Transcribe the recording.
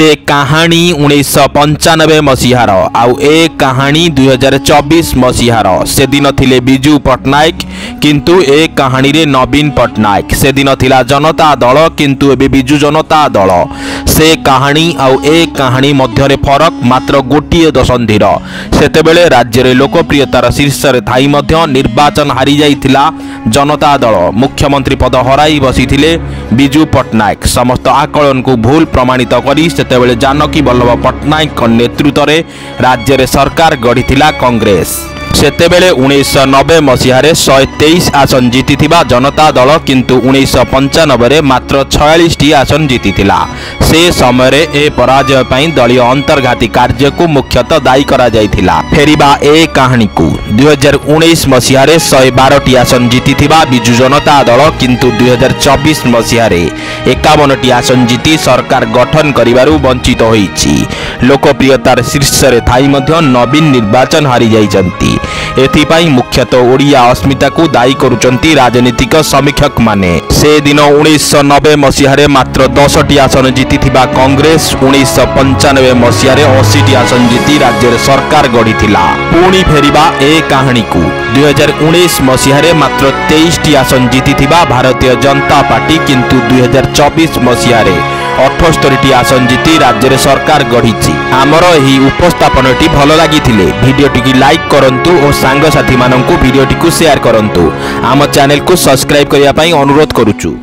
से कहानी 1995 मसीहार आउ ए कहानी 2024 मसीहार से दिन थिले बिजू पट्टनायक किंतु ए कहानी रे नवीन पट्टनायक से दिन थिला जनता दल किंतु एबे बिजू जनता दल से कहानी आउ ए कहानी मध्य फरक मात्र गोटे दशंधीर सेतेबेले राज्य रे लोकप्रियतार शीर्ष रे थाई मध्य निर्वाचन हारी जाइथिला जनता दल मुख्यमंत्री पद हराई बसीथिले बिजू पट्टनायक समस्त आकलन को भूल प्रमाणित करी सेतेबेले जानकी वल्लभ पट्टनायक नेतृत्व रे राज्य रे सरकार गढ़िथिला कांग्रेस। सेतेबेले 1990 मसीहारे 123 आसन जीतिथिबा जनता दल किंतु 1995 रे मात्र 46 टी आसन जीतिथिला। से समय रे ए पराजय पई दलीय अंतर्घाती कार्य को मुख्यतः दायी करा जायथिला। फेरिबा ए कहानी को 2019 मसीहारे 112 टी आसन जीतिथिबा बिजू जनता दल किंतु 2024 मसीहारे 51 टी आसन जीति सरकार गठन करिबारु वंचित होईछि। लोकप्रियतार शीर्ष रे थाई मध्य नवीन निर्वाचन हारी जाइछन्ति। एथिपाई मुख्यतः ओडिया अस्मिता को दायी करुचंती राजनीतिक समीक्षक माने। से दिन 1990 मसीहारे मात्र 10 टी आसन जीतिथिबा कांग्रेस 1995 मसीहारे 80 टी आसन जीति राज्य सरकार गढ़िथिला। पुणी फेरिबा ए कहानी को 2019 मसीहारे मात्र 23 टी आसन जीतिथिबा भारतीय जनता पार्टी किंतु 2024 मसीहारे 78 टी आसन जीति राज्य सरकार गढ़ी। आमर यही उपस्थापन टी भल लगी भिडियोटी की लाइक करंतु और सांग साथी माननकु भिडियोटी को शेयर करंतु। आम चैनल को सब्सक्राइब करने अनुरोध करुचु।